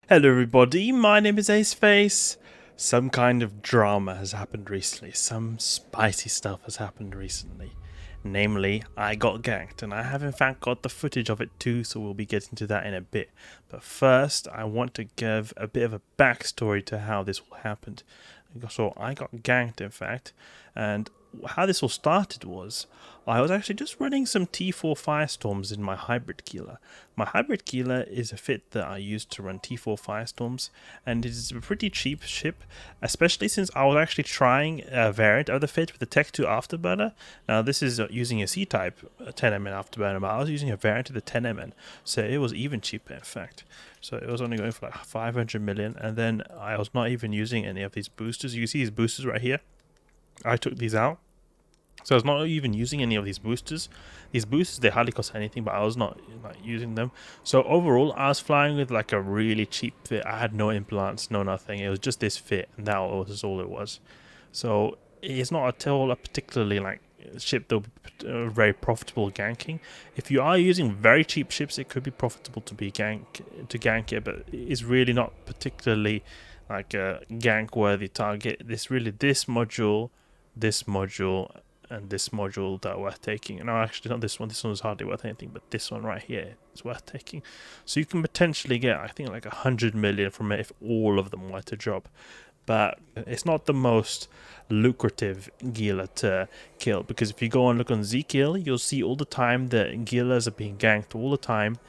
Hello everybody, my name is Aceface. Some kind of drama has happened recently, some spicy stuff has happened recently. Namely, I got ganked, and I have in fact got the footage of it too, so we'll be getting to that in a bit. But first, I want to give a bit of a backstory to how this all happened. So I got ganked in fact, and how this all started was I was actually just running some T4 Firestorms in my hybrid Gila. My hybrid Gila is a fit that I use to run T4 Firestorms, and it is a pretty cheap ship, especially since I was actually trying a variant of the fit with the Tech 2 Afterburner. Now this is using a C-type 10MN Afterburner, but I was using a variant of the 10MN, so it was even cheaper in fact. So it was only going for like 500 million, and then I was not even using any of these boosters. You see these boosters right here? I took these out. So I was not even using any of these boosters. These boosters, they hardly cost anything, but I was not using them. So overall, I was flying with like a really cheap fit. I had no implants, no nothing. It was just this fit, and that was all it was. So it's not at all a particularly like ship that will be very profitable ganking. If you are using very cheap ships, it could be profitable to gank it, but it's really not particularly like a gank worthy target. This module, this module, and this module that are worth taking. No, actually not this one. This one is hardly worth anything, but this one right here is worth taking. So you can potentially get, I think, like 100 million from it if all of them were to drop. But it's not the most lucrative Gila to kill, because if you go and look on Zkill, you'll see all the time that Gilas are being ganked all the time.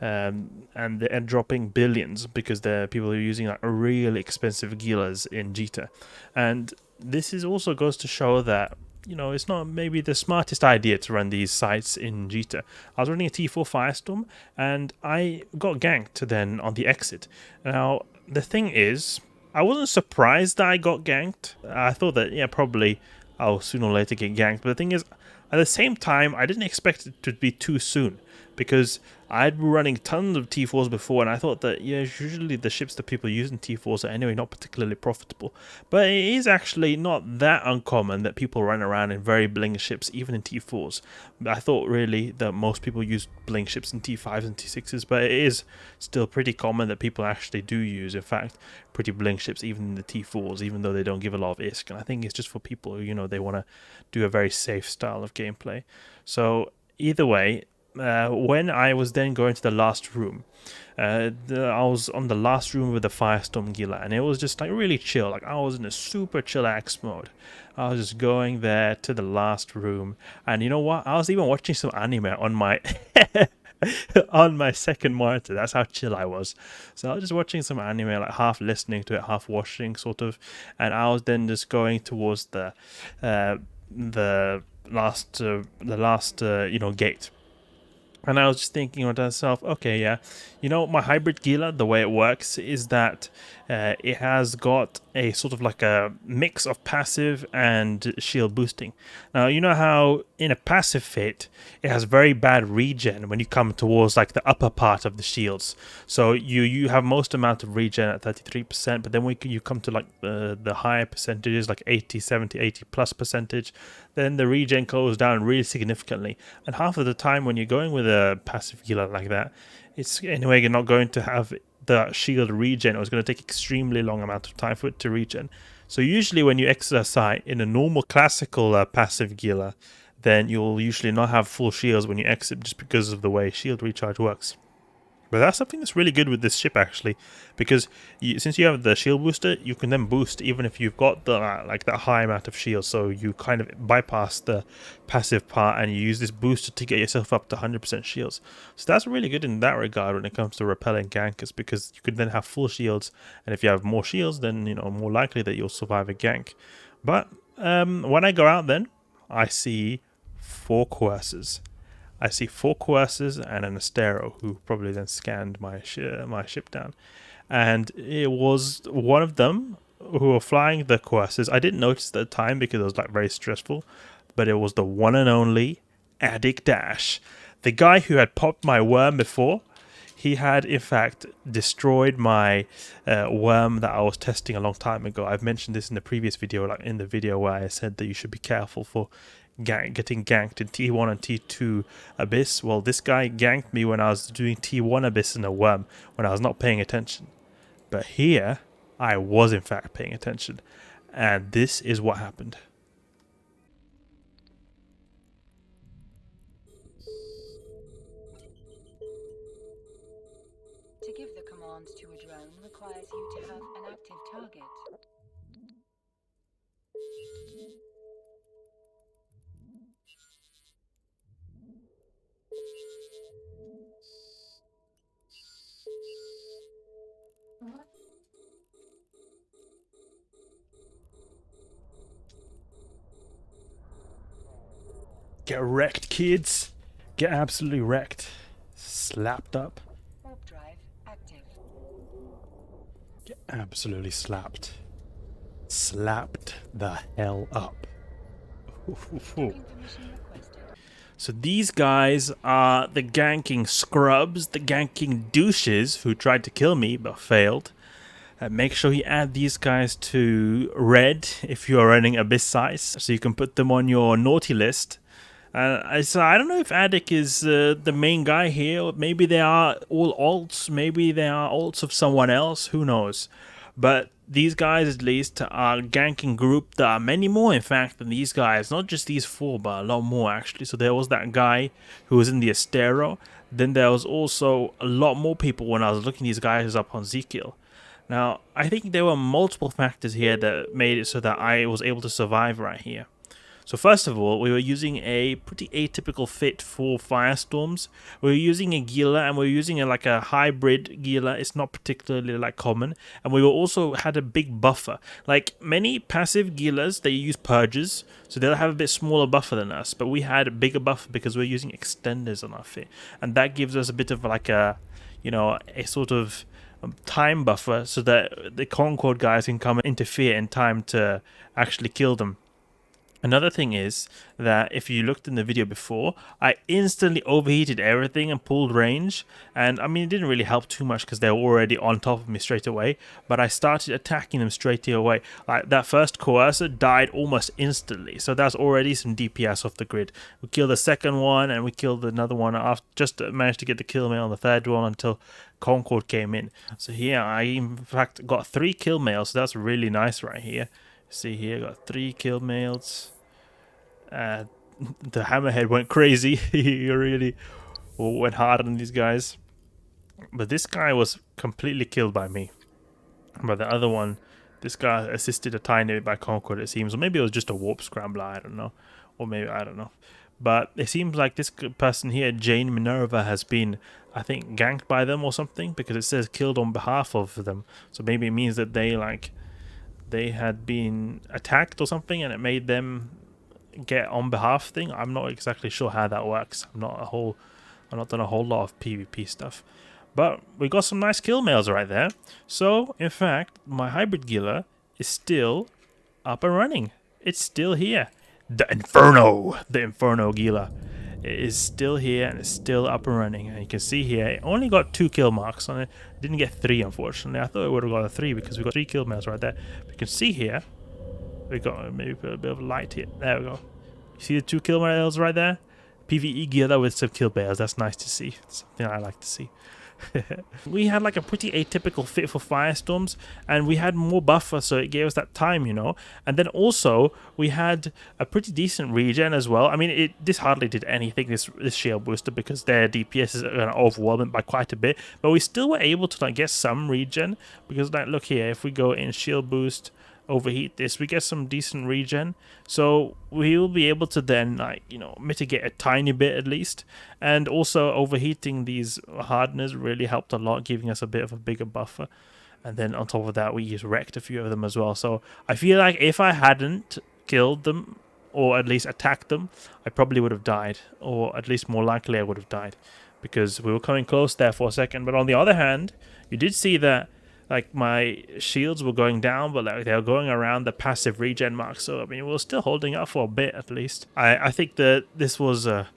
And they're dropping billions because there are people who are using like really expensive Gilas in Jita. And this is also goes to show that, you know, it's not maybe the smartest idea to run these sites in Jita. I was running a T4 Firestorm and I got ganked then on the exit. Now, the thing is, I wasn't surprised that I got ganked. I thought that, yeah, probably I'll sooner or later get ganked. But the thing is, at the same time, I didn't expect it to be too soon, because I'd been running tons of T4s before, and I thought that, yeah, usually the ships that people use in T4s are anyway not particularly profitable. But it is actually not that uncommon that people run around in very bling ships, even in T4s. I thought really that most people use bling ships in T5s and T6s, but it is still pretty common that people actually do use, in fact, pretty bling ships even in the T4s, even though they don't give a lot of ISK. And I think it's just for people who, you know, they want to do a very safe style of gameplay. So either way, when I was then going to the last room, I was on the last room with the Firestorm Gila, and it was just like really chill. Like I was in a super chillax mode. I was just going there to the last room, and you know what? I was even watching some anime on my on my second monitor. That's how chill I was. So I was just watching some anime, like half listening to it, half watching, sort of. And I was then just going towards the last gate. And I was just thinking to myself, okay, yeah, you know, my hybrid Gila, the way it works is that it has got a sort of like a mix of passive and shield boosting. Now, you know how in a passive fit, it has very bad regen when you come towards like the upper part of the shields. So you have most amount of regen at 33%, but then when you come to like the higher percentages, like 80, 70, 80 plus percentage, then the regen goes down really significantly. And half of the time when you're going with a passive Gila like that, it's anyway you're not going to have the shield regen, or it's going to take extremely long amount of time for it to regen. So usually when you exit a site in a normal classical passive Gila, then you'll usually not have full shields when you exit, just because of the way shield recharge works. But that's something that's really good with this ship, actually, because since you have the shield booster, you can then boost even if you've got the like that high amount of shield. So you kind of bypass the passive part and you use this booster to get yourself up to 100% shields. So that's really good in that regard when it comes to repelling gankers, because you could then have full shields, and if you have more shields, then you know more likely that you'll survive a gank. But when I go out, then I see 4 coercers. I see 4 coercers and an Astero, who probably then scanned my ship down. And it was one of them who were flying the coercers. I didn't notice at the time because it was like very stressful, but it was the one and only Addict Dash. The guy who had popped my worm before, he had in fact destroyed my worm that I was testing a long time ago. I've mentioned this in the previous video, like in the video where I said that you should be careful for getting ganked in T1 and T2 Abyss. Well, this guy ganked me when I was doing T1 Abyss in a worm when I was not paying attention. But here, I was in fact paying attention. And this is what happened. To give the commands to a drone requires you to have an active target. Get wrecked, kids. Get absolutely wrecked. Slapped up. Warp drive active. Get absolutely slapped. Slapped the hell up. Permission requested. So these guys are the ganking scrubs, the ganking douches who tried to kill me but failed. Make sure you add these guys to red if you are running Abyss Size, so you can put them on your naughty list. So I don't know if Addict is the main guy here. Maybe they are all alts. Maybe they are alts of someone else. Who knows? But these guys at least are a ganking group. There are many more, in fact, than these guys. Not just these four, but a lot more, actually. So there was that guy who was in the Astero. Then there was also a lot more people when I was looking these guys up on Zkill. Now, I think there were multiple factors here that made it so that I was able to survive right here. So first of all, we were using a pretty atypical fit for Firestorms. We were using a Gila, and we were using like a hybrid Gila. It's not particularly like common. And we were also had a big buffer. Like many passive Gilas, they use purges, so they'll have a bit smaller buffer than us. But we had a bigger buffer because we're using extenders on our fit, and that gives us a bit of like a, a sort of time buffer so that the Concord guys can come and interfere in time to actually kill them. Another thing is that if you looked in the video before, I instantly overheated everything and pulled range. And I mean, it didn't really help too much because they were already on top of me straight away. But I started attacking them straight away. Like that first coercer died almost instantly. So that's already some DPS off the grid. We killed the second one and we killed another one after, just managed to get the kill mail on the third one until Concord came in. So here I in fact got 3 kill mails. So that's really nice right here. See here, got 3 kill mails. The Hammerhead went crazy. He really went hard on these guys. But this guy was completely killed by me. But the other one, this guy assisted a tiny bit by Concord, it seems. Or maybe it was just a warp scrambler, I don't know. Or maybe, I don't know. But it seems like this person here, Jane Minerva, has been, I think, ganked by them or something. Because it says killed on behalf of them. So maybe it means that they had been attacked or something, and it made them get on behalf thing. I'm not exactly sure how that works. I've not done a whole lot of PvP stuff, but we got some nice kill mails right there. So in fact, my hybrid Gila is still up and running. It's still here. The Inferno Gila is still here and it's still up and running. And you can see here, it only got 2 kill marks on it. Didn't get 3, unfortunately. I thought it would have got a 3 because we got 3 kill mails right there. But you can see here, we got maybe put a bit of light here. There we go. You see the 2 kill mails right there? PvE Gila with some kill mails. That's nice to see. Something I like to see. We had like a pretty atypical fit for Firestorms, and we had more buffer, so it gave us that time, And then also we had a pretty decent regen as well. I mean, this hardly did anything, this shield booster, because their DPS is going to overwhelm it by quite a bit. But we still were able to like get some regen, because like look here, if we go in shield boost, overheat this, we get some decent regen, so we will be able to then mitigate a tiny bit at least. And also overheating these hardeners really helped a lot, giving us a bit of a bigger buffer. And then on top of that, we just wrecked a few of them as well. So I feel like if I hadn't killed them, or at least attacked them, I probably would have died, or at least more likely I would have died, because we were coming close there for a second. But on the other hand, you did see that like my shields were going down, but like they were going around the passive regen mark. So I mean, we were still holding up for a bit at least. I think that this was a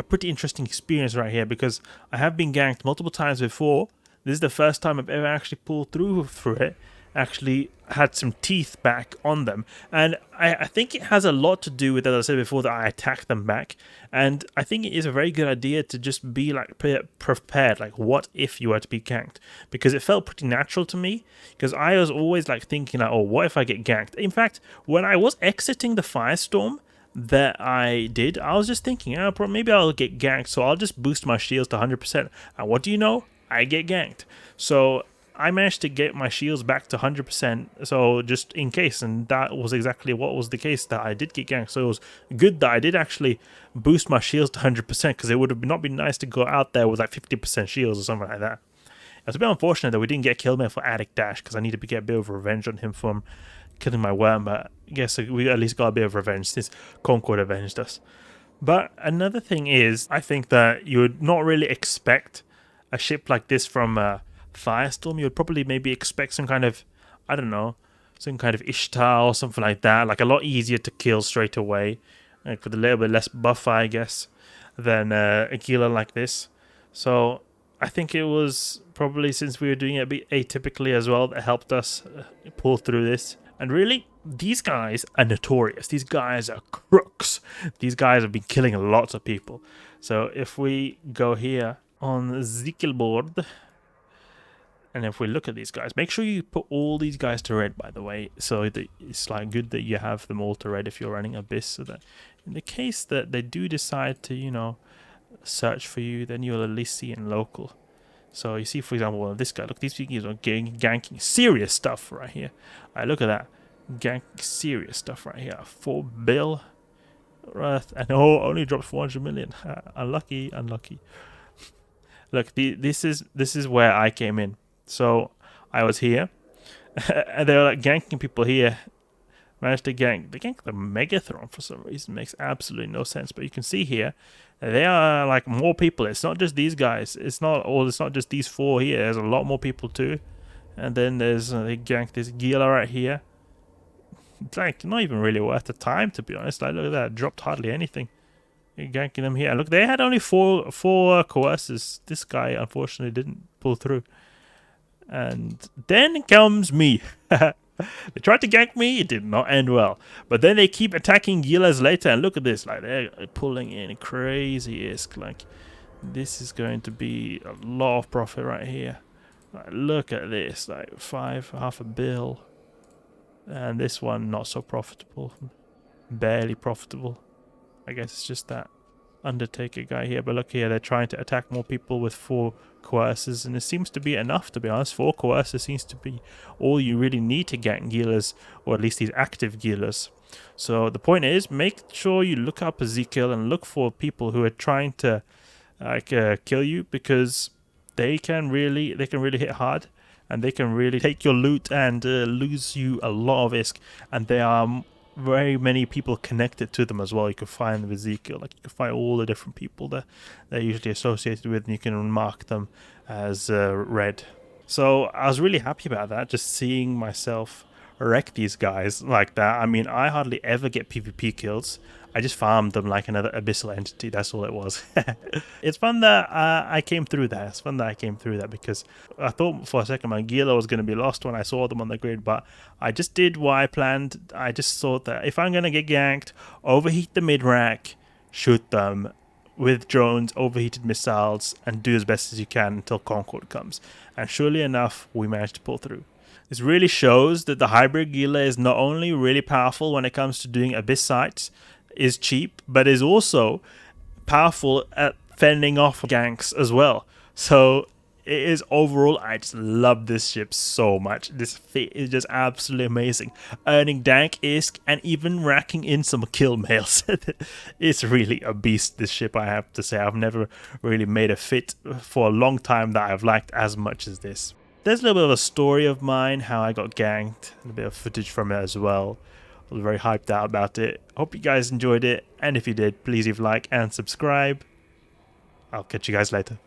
pretty interesting experience right here, because I have been ganked multiple times before. This is the first time I've ever actually pulled through for it, actually had some teeth back on them. And I think it has a lot to do with, as I said before, that I attacked them back. And I think it is a very good idea to just be like prepared. Like, what if you were to be ganked? Because it felt pretty natural to me. Because I was always like thinking, like, oh, what if I get ganked? In fact, when I was exiting the Firestorm that I did, I was just thinking, maybe I'll get ganked, so I'll just boost my shields to 100%. And what do you know? I get ganked. So I managed to get my shields back to 100%, so just in case, and that was exactly what was the case, that I did get ganked. So it was good that I did actually boost my shields to 100%, because it would have not been nice to go out there with like 50% shields or something like that. It's a bit unfortunate that we didn't get Killmail for Addict Dash, because I needed to get a bit of revenge on him from killing my worm, but I guess we at least got a bit of revenge since Concord avenged us. But another thing is, I think that you would not really expect a ship like this from Firestorm. You would probably maybe expect some kind of, I don't know, some kind of Ishtar or something like that, like a lot easier to kill straight away, like with a little bit less buffer, I guess, than a Gila like this. So I think it was probably, since we were doing it a bit atypically as well, that helped us pull through this. And really, these guys are notorious. These guys are crooks. These guys have been killing lots of people. So if we go here on Zikil board, and if we look at these guys, make sure you put all these guys to red, by the way. So that it's like good that you have them all to red if you're running Abyss, so that in the case that they do decide to, you know, search for you, then you'll at least see in local. So you see, for example, this guy, look, these people are ganking serious stuff right here. Look at that. Ganking serious stuff right here. 4 bill. And only dropped 400 million. Unlucky. Look, this is where I came in. So I was here. And they were like ganking people here. Managed to gank. They ganked the Megathron for some reason. Makes absolutely no sense. But you can see here, there are like more people. It's not just these guys. It's not just these 4 here. There's a lot more people too. And then there's they ganked this Gila right here. It's like not even really worth the time, to be honest. Like, look at that, dropped hardly anything. You're ganking them here. Look, they had only four coerces. This guy unfortunately didn't pull through. And then comes me. They tried to gank me, it did not end well. But then they keep attacking Gilas later, and look at this, like they're pulling in crazy-isk. Like, this is going to be a lot of profit right here. Like, look at this, like half a bill. And this one not so profitable. Barely profitable. I guess it's just that Undertaker guy here. But look here, they're trying to attack more people with 4 coerces, and it seems to be enough, to be honest. 4 coerces seems to be all you really need to gank Gilas, or at least these active Gilas. So the point is, make sure you look up Ezekiel and look for people who are trying to kill you, because they can really hit hard, and they can really take your loot and lose you a lot of ISK. And there are very many people connected to them as well. You can find with Ezekiel, like you can find all the different people that they're usually associated with, and you can mark them as red. So I was really happy about that, just seeing myself wreck these guys like that. I mean, I hardly ever get PvP kills. I just farmed them like another abyssal entity. That's all it was. It's fun that I came through that. It's fun that I came through that, because I thought for a second my Gila was going to be lost when I saw them on the grid, but I just did what I planned. I just thought that if I'm going to get ganked, overheat the mid-rack, shoot them with drones, overheated missiles, and do as best as you can until Concord comes. And surely enough, we managed to pull through. This really shows that the hybrid Gila is not only really powerful when it comes to doing abyss sites, is cheap, but is also powerful at fending off ganks as well. So it is overall, I just love this ship so much. This fit is just absolutely amazing. Earning dank ISK and even racking in some kill mails. It's really a beast, this ship, I have to say. I've never really made a fit for a long time that I've liked as much as this. There's a little bit of a story of mine, how I got ganked, and a bit of footage from it as well. I was very hyped out about it. Hope you guys enjoyed it, and if you did, please leave a like and subscribe. I'll catch you guys later.